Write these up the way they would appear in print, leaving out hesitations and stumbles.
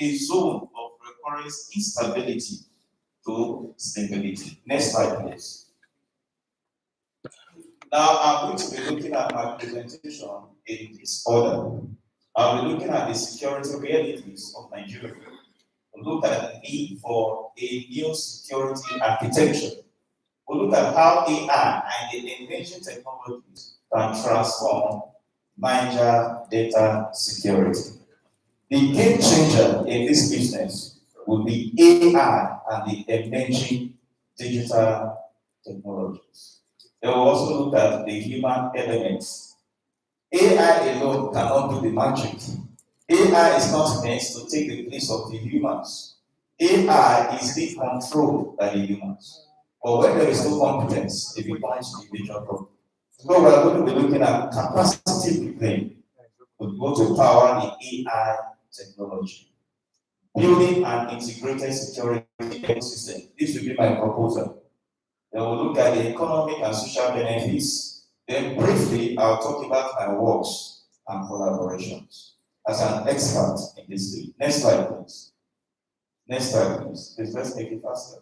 a zone of recurring instability to stability. Next slide, please. Now, I'm going to be looking at my presentation in this order. I'll be looking at the security realities of Nigeria. We'll look at the need for a new security architecture. We'll look at how AI and the emerging technologies can transform Niger data security. The game changer in this business will be AI and the emerging digital technologies. They will also look at the human elements. AI alone cannot do the magic. AI is not meant to take the place of the humans. AI is being controlled by the humans. But when there is no competence, it becomes a major problem. So we're going to be looking at capacity building to go to power the AI technology. Building an integrated security ecosystem. This will be my proposal. Then we'll look at the economic and social benefits. Then briefly, I'll talk about my works and collaborations as an expert in this field. Next slide, please. Next slide, please. Please, let's make it faster.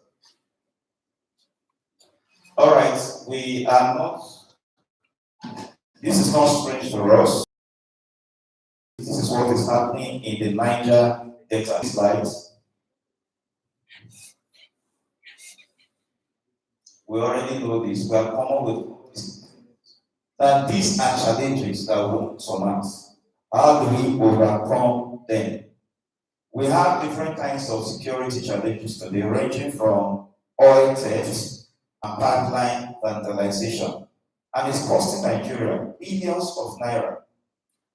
All right, we are not, this is not strange to us. This is what is happening in the Niger data slides. We already know this. We are common with this. That these are challenges that we will surmount. How do we overcome them? We have different kinds of security challenges today, ranging from oil theft and pipeline vandalization. And it's costing Nigeria billions of naira.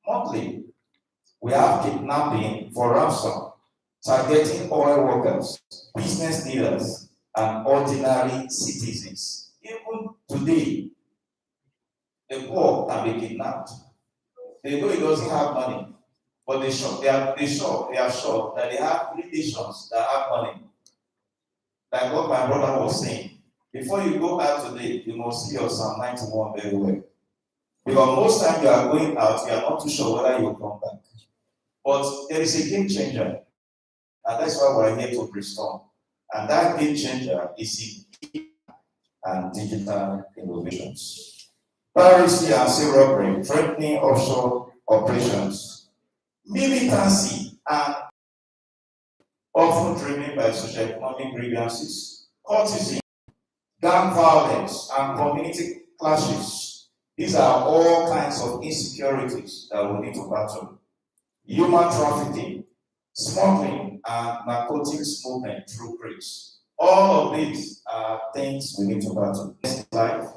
Monthly, we have kidnapping for ransom, targeting oil workers, business leaders, and ordinary citizens. Even today, the poor can be kidnapped. They know he doesn't have money, but they are sure that they have relations that have money. Like what my brother was saying, before you go out today, you must see your Psalm 91 very well. Because most times you are going out, you are not too sure whether you will come back. But there is a game changer, and that's why we're here to brainstorm. And that game changer is in and digital innovations. Piracy and sea robbery, threatening offshore operations, militancy, and often driven by socioeconomic grievances, cultism, gang violence, and community clashes. These are all kinds of insecurities that we need to battle. Human trafficking, smuggling, and narcotics movement through crates. All of these are things we need to battle. Next slide.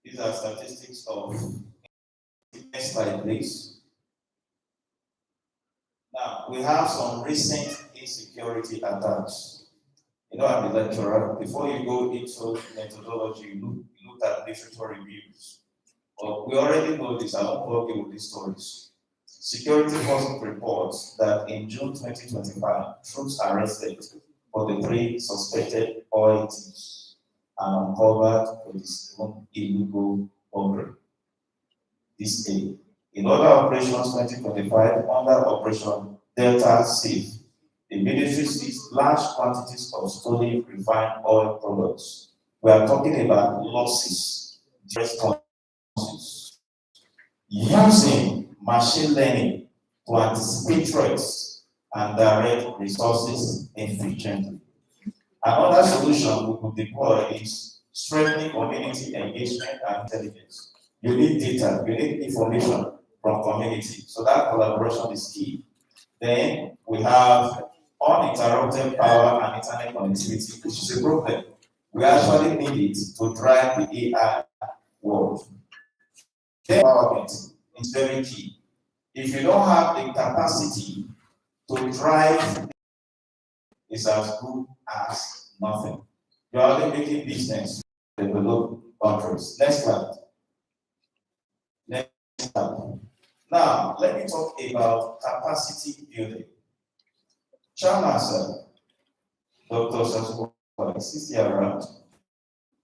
These are statistics of. Next slide, please. Now, we have some recent insecurity attacks. You know, I'm a lecturer. Before you go into methodology, you look at literature reviews. But we already know this. I won't bore you with these stories. Security Forces reports that in June 2025, troops arrested for the 3 suspected oil thieves and uncovered for this illegal bunkering. This day, in other operations 2025, under Operation Delta Safe, the military seized large quantities of stolen refined oil products. We are talking about losses, responses, using machine learning to anticipate threats and direct resources efficiently. Another solution we could deploy is strengthening community engagement and intelligence. You need data, you need information from community. So that collaboration is key. Then we have uninterrupted power and internet connectivity, which is a problem. We actually need it to drive the AI world. Then empowerment is very key. If you don't have the capacity to drive, it's as good as nothing. You are only making business develop countries. Next slide. Next slide. Now, let me talk about capacity building. Chairman, sir, Dr. Sasuko, is here around.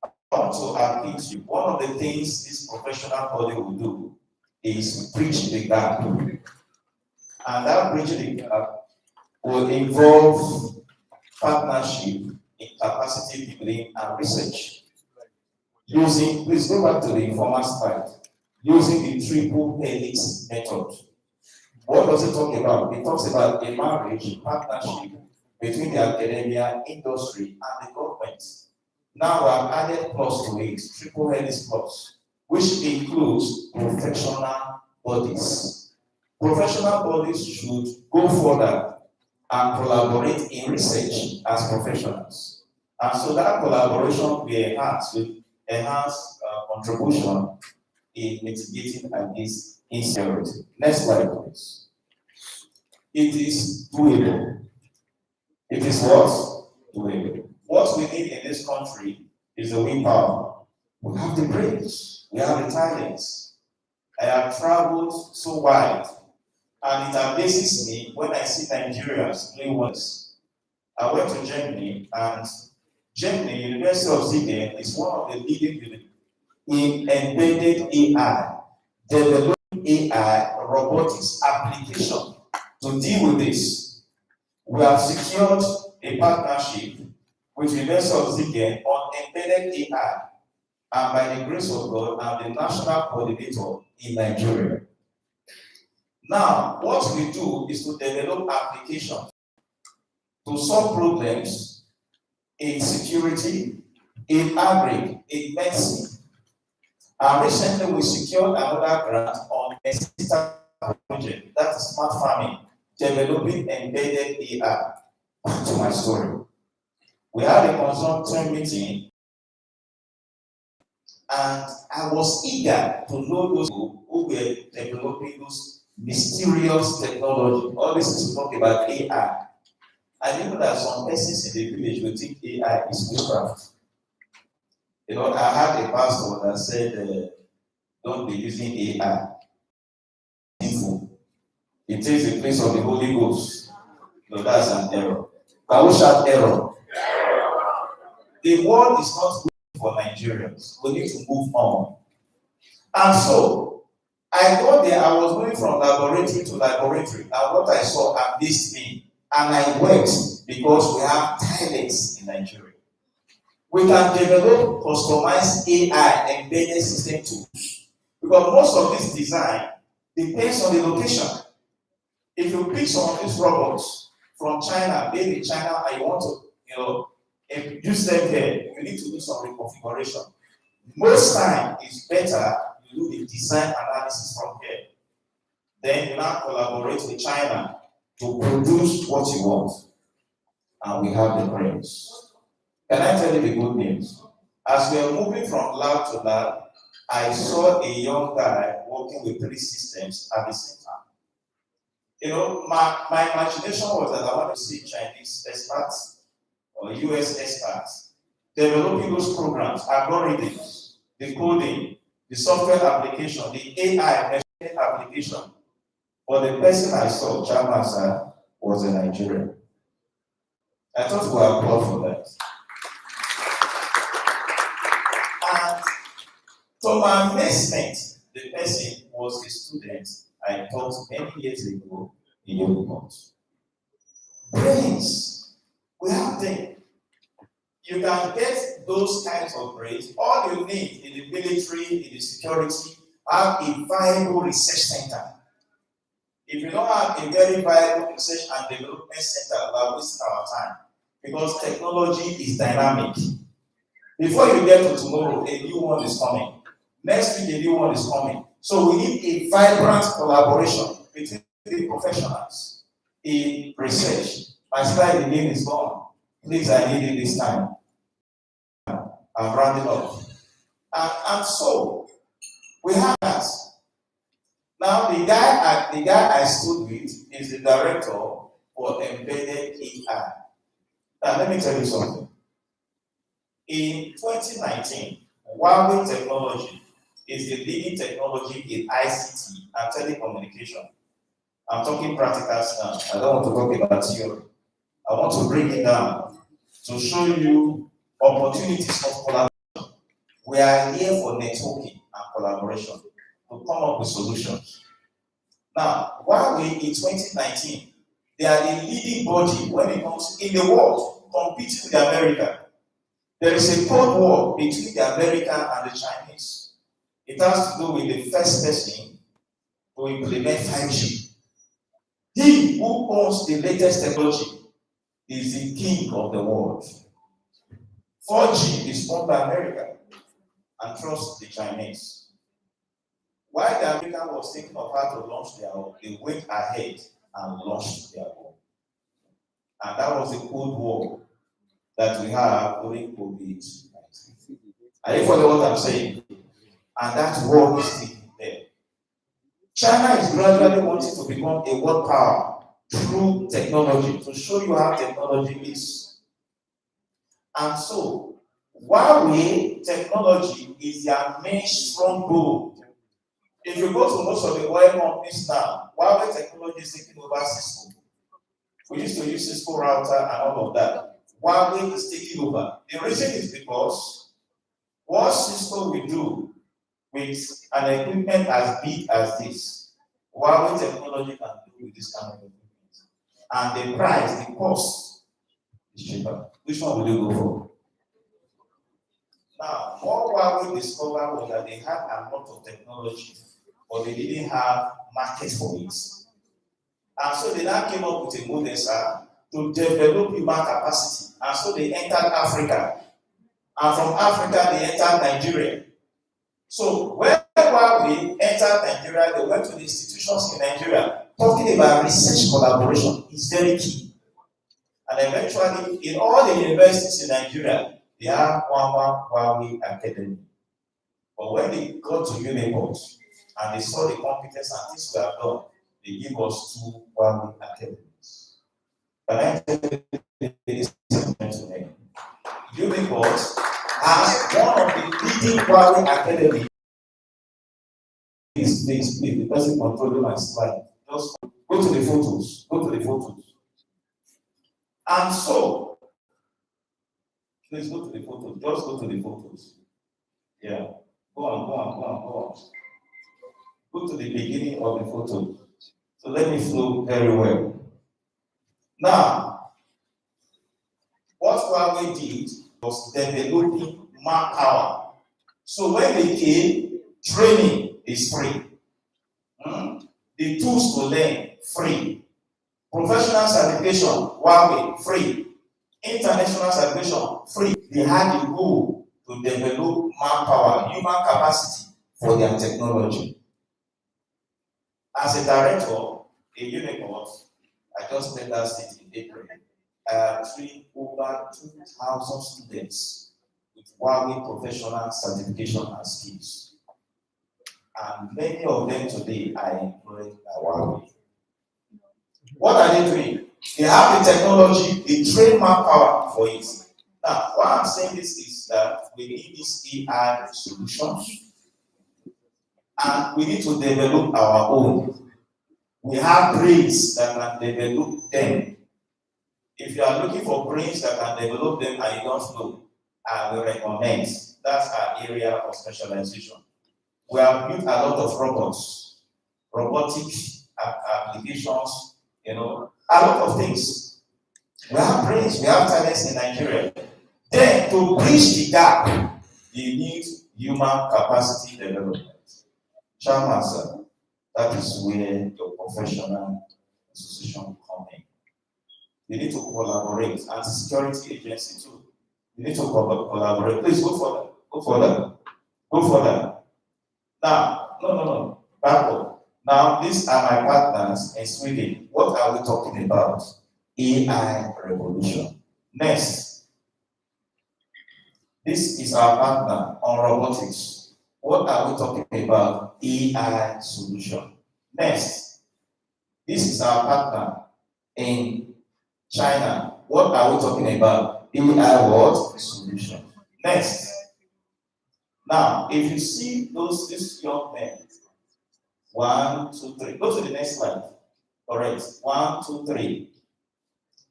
I want to admit you, one of the things this professional body will do is preach the gap. And And that bridging the gap will involve partnership in capacity building and research. Please go back to the informal slide, using the triple helix method. What does it talk about? It talks about a marriage partnership between the academia, industry, and the government. Now I've added plus to it, triple helix plus, which includes professional bodies. Professional bodies should go further and collaborate in research as professionals. And so that collaboration will enhance contribution in mitigating against insecurity. Next slide, please. It is doable. It is what? Doable. What we need in this country is the wind power. We have the brains. We have the talents. I have traveled so wide, and it amazes me when I see Nigerians play once. I went to Germany, and Germany, University of Siegen, is one of the leading in embedded AI, developing AI robotics application to deal with this. We have secured a partnership with University of Siegen on embedded AI, and by the grace of God, I'm the national coordinator in Nigeria. Now, what we do is to develop applications to solve problems in security, in agri, in medicine. And recently we secured another grant on a project, that is smart farming, developing embedded AI. Back to my story. We had a consultant meeting, and I was eager to know those who were developing those mysterious technology. All this is to talk about AI. I know that some persons in the village will think AI is witchcraft. You know, I had a pastor that said, don't be using AI. It takes the place of the Holy Ghost. No, that's an error. Can we shout error? The world is not good for Nigerians. We need to move on. And so, I got there, I was moving from laboratory to laboratory, and what I saw amazed me. And I wept because we have talents in Nigeria. We can develop customized AI embedded system tools. Because most of this design depends on the location. If you pick some of these robots from China, made in China, and you want to, use them here, you need to do some reconfiguration. Most time, it's better you do the design analysis from here. Then you now collaborate with China to produce what you want. And we have the brains. Can I tell you the good news? As we are moving from lab to lab, I saw a young guy working with 3 systems at the same time. You know, my imagination was that I want to see Chinese experts or US experts developing those programs, algorithms, the coding, the software application, the AI application. But the person I saw, Chamasa, was a Nigerian. I thought we were applaud for that. And to my amazement, the person was a student I taught many years ago in Yoruba. Brains, we have them. You can get those kinds of brains. All you need in the military, in the security, have a viable research center. If you don't have a very viable research and development center, we are wasting our time. Because technology is dynamic. Before you get to tomorrow, a new one is coming. Next week, a new one is coming. So we need a vibrant collaboration between the professionals in research. My slide again is gone. Please, I need it this time. I'm rounding up. And so, we have that. Now, the guy I stood with is the director for embedded AI. Now, let me tell you something. In 2019, Huawei technology is the leading technology in ICT and telecommunication. I'm talking practical stuff. I don't want to talk about theory. I want to bring it down to show you opportunities of collaboration. We are here for networking and collaboration to come up with solutions. Now, Huawei in 2019, they are the leading body when it comes in the world, competing with America. There is a cold war between the American and the Chinese. It has to do with the first person to implement 5G. He who owns the latest technology is the king of the world. 4G is owned by America and trust the Chinese. While the American was thinking of how to launch their own, they went ahead and launched their own. And that was the Cold War that we have during COVID-19. Are you following what I'm saying? And that war is still there. China is gradually wanting to become a world power through technology, to show you how technology is. And so, Huawei technology is their main stronghold. If you go to most of the oil companies now, Huawei technology is taking over Cisco. We used to use Cisco router and all of that. Huawei is taking over. The reason is because what Cisco will do with an equipment as big as this, Huawei technology can do with this kind of equipment. And the price, the cost is cheaper. Which one will you go for? Now, what Huawei discovered was that they had a lot of technology, but they didn't have market for it. And so they now came up with a model to develop human capacity. And so they entered Africa. And from Africa, they entered Nigeria. So when Huawei entered Nigeria, they went to the institutions in Nigeria. Talking about research collaboration is very key. And eventually, in all the universities in Nigeria, they have one Huawei Academy. But when they got to Uniport and they saw the competence and things we have done, they give us 2 Huawei Academies. Can I tell you this today? Uniport has one of the leading Huawei Academies. Please, the person controlling my slide. Just go to the photos. Go to the photos. And so, please go to the photos. Just go to the photos. Yeah. Go on. Go to the beginning of the photo. So let me flow very well. Now, what Huawei did was developing manpower. So when they came, training is free. The tools to learn, free. Professional certification, Huawei, free. International certification, free. They had the goal to develop manpower, human capacity for their technology. As a director, a Uniport, I just left that state in April. I trained over 2,000 students with Huawei professional certification and skills. And many of them today are employed by Huawei. What are they doing? They have the technology, they train manpower for it. Now, why I'm saying this is that we need these AI solutions and we need to develop our own. We have brains that can develop them. If you are looking for brains that can develop them and you don't know, I will recommend. That's our area of specialization. We have built a lot of robots, robotic applications, a lot of things. We have brains, we have talents in Nigeria. Then, to bridge the gap, you need human capacity development. Chairman, sir, that is where your professional association come in. You need to collaborate, and security agency too. You need to collaborate. Please go further. Go further. Now, no. Back up. Now, these are my partners in Sweden. What are we talking about? AI revolution. Next. This is our partner on robotics. What are we talking about? AI solution. Next. This is our partner in China. What are we talking about? AI what? Solution. Next. Now, if you see these young men, 1, 2, 3. Go to the next slide. Correct. 1, 2, 3.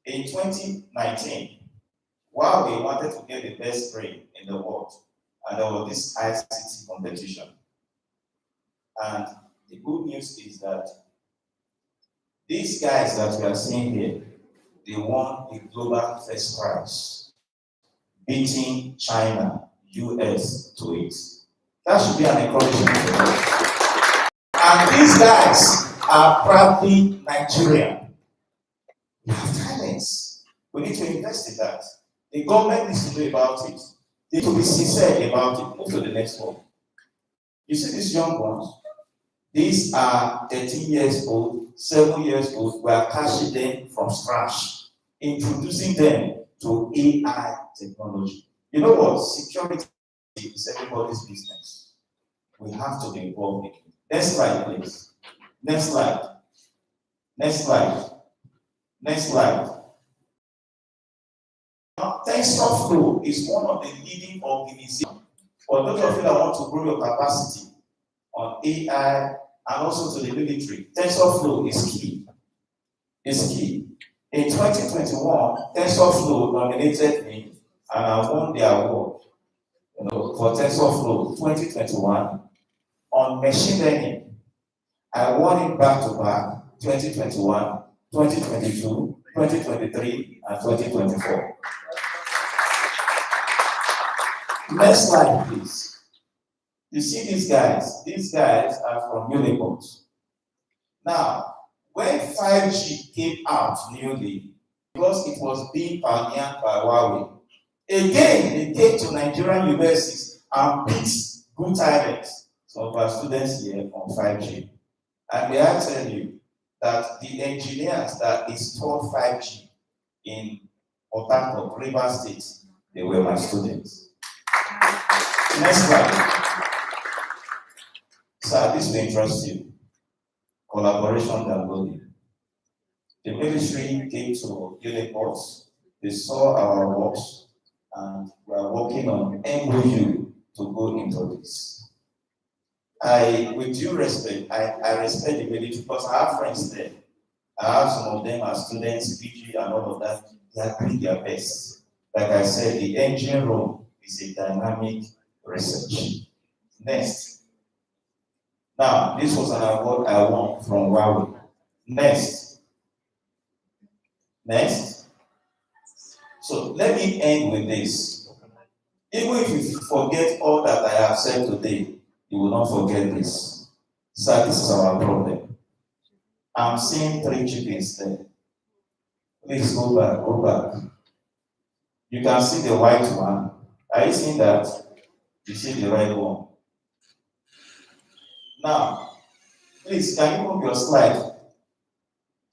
In 2019, Huawei wanted to get the best brain in the world, and there was this ICT competition. And the good news is that These guys that we are seeing here, they won the global first prize, beating China, US to it. That should be an encouragement for them. And these guys are proudly Nigerian. We have talents. We need to invest in that. The government needs to know about it. They need to be sincere about it. Move to the next one. You see these young ones? These are 13 years old, 7 years old. We are catching them from scratch, introducing them to AI technology. You know what? Security is everybody's business. We have to be involved in it. Next slide, please. Next slide. Next slide. Next slide. Now, TensorFlow is one of the leading organizations for those of you that want to grow your capacity on AI and also to the military. TensorFlow is key. It's key. In 2021, TensorFlow nominated me and I won the award for TensorFlow 2021 on machine learning. I won it back to back 2021, 2022, 2023, and 2024. Next slide, please. You see these guys? These guys are from Uniport. Now, when 5G came out newly, because it was being pioneered by Huawei, again, they came to Nigerian universities and picked good talents, some of our students here on 5G. And may I tell you that the engineers that installed 5G in Port Harcourt, Rivers State, they were my students. Next slide. Sir, this will interest you. Collaboration downloading. The military came to Uniport, they saw our works, and we are working on MOU to go into this. With due respect, I respect the military because I have friends there. I have some of them as students, PG and all of that. They are doing their best. Like I said, the engine room is a dynamic research. Next. Now, this was an award I won from Huawei. Next. Next. So let me end with this. Even if you forget all that I have said today, you will not forget this. So this is our problem. I'm seeing 3 chickens there. Please go back, go back. You can see the white one. Are you seeing that? You see the red one. Now, please, can you move your slide?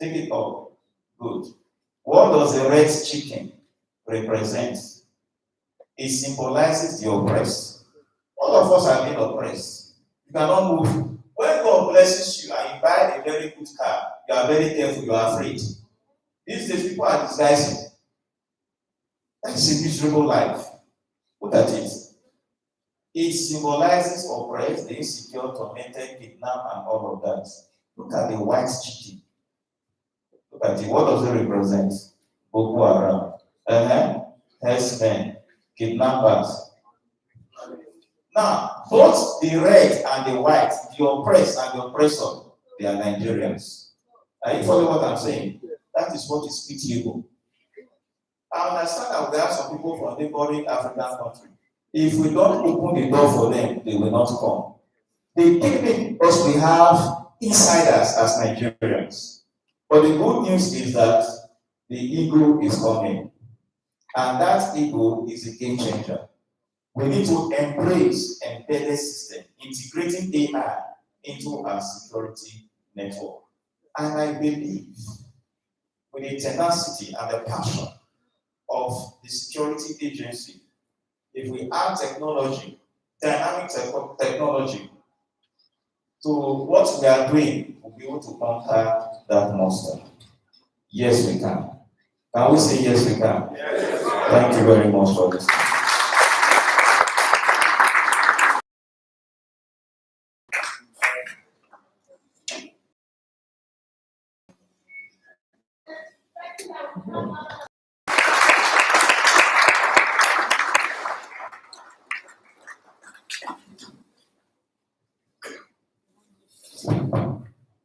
Take it up. Good. What does the red chicken represent? It symbolizes the oppressed. All of us are being oppressed. You cannot move. When God blesses you and you buy a very good car, you are very careful, you are afraid. These days, people are disguising. That is a miserable life. Look at it. It symbolizes oppressed, the insecure, tormented, kidnapped, and all of that. Look at the white chicken. Look at it. What does it represent? Boko Haram. Herdsmen, kidnappers. Now, both the red and the white, the oppressed and the oppressor, they are Nigerians. Are you following what I'm saying? That is what is pitiable. I understand that there are some people from neighboring African countries. If we don't open the door for them, they will not come. They came in because we have insiders as Nigerians. But the good news is that the eagle is coming. And that eagle is a game changer. We need to embrace embedded system, integrating AI into our security network. And I believe with the tenacity and the passion of the security agency, if we add technology, dynamic technology, to what we are doing, we'll be able to conquer that monster. Yes, we can. Can we say yes, we can? Yes. Thank you very much for this.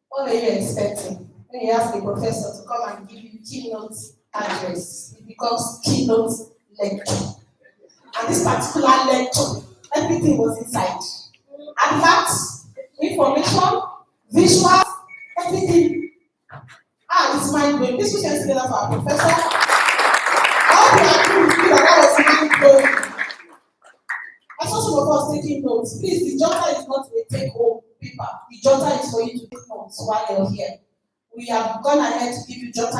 What are you expecting when you ask ask a professor to come and give you keynote address. It becomes keynote lecture. And this particular lecture, everything was inside. Adverts, information, visuals, everything. It's mind blowing. This was together for our professor. All we are doing is that was mind blowing. I saw some of us taking notes. Please, the jotter is not a take-home paper. The jotter is for you to take notes while you're here. We have gone ahead to give you jotters.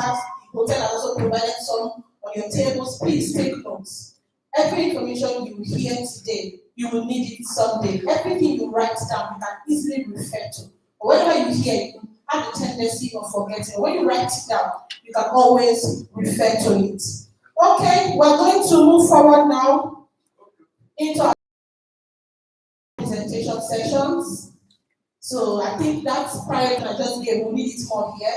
The hotel has also provided some on your tables. Please take notes. Every information you hear today, you will need it someday. Everything you write down, you can easily refer to. But whenever you hear it, you have a tendency of forgetting. When you write it down, you can always refer to it. Okay, we're going to move forward now into our presentation sessions. So I think that's prior to I just gave, we'll need it more here.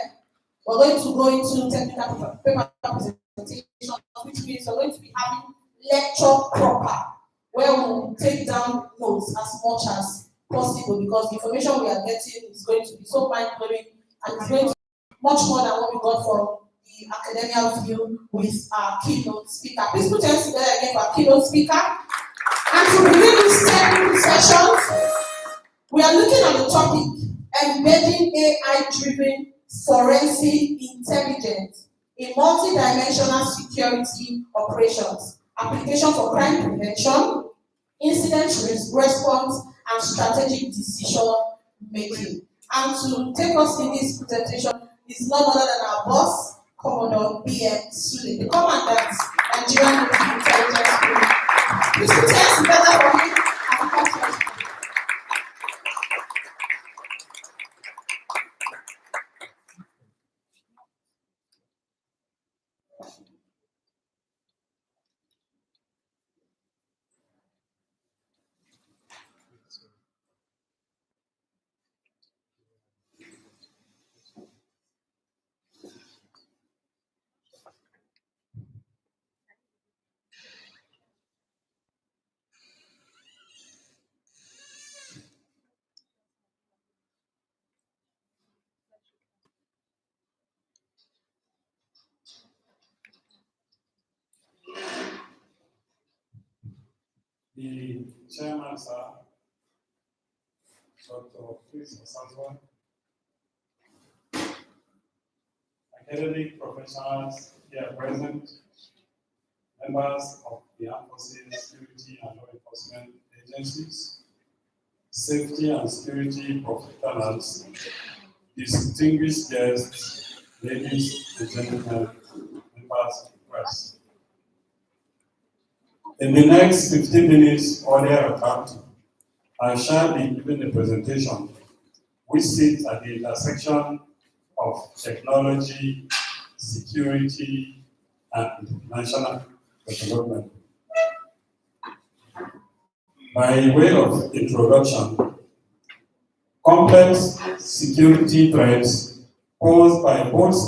We're going to go into technical paper presentation, which means we're going to be having lecture proper, where we'll take down notes as much as possible because the information we are getting is going to be so mind-blowing and it's going to be much more than what we got from the academic view with our keynote speaker. Please put your hands together again for our keynote speaker. And to begin this second session, we are looking at the topic, embedding AI-driven forensic intelligence in multi-dimensional security operations, application for crime prevention, incident response, and strategic decision making. And to take us in this presentation is none other than our boss, Commodore B.M. Sule, the Commandant, Nigerian Military Intelligence Group. Please put your hands together for him and come to us. The chairman, sir, Dr. Chris Osazwa, academic professionals here present, members of the Armed Forces, security and law enforcement agencies, safety and security professionals, distinguished guests, ladies and gentlemen, members of the press. In the next 15 minutes or thereabout, I shall be giving a presentation which sits at the intersection of technology, security, and national development. By way of introduction, complex security threats posed by both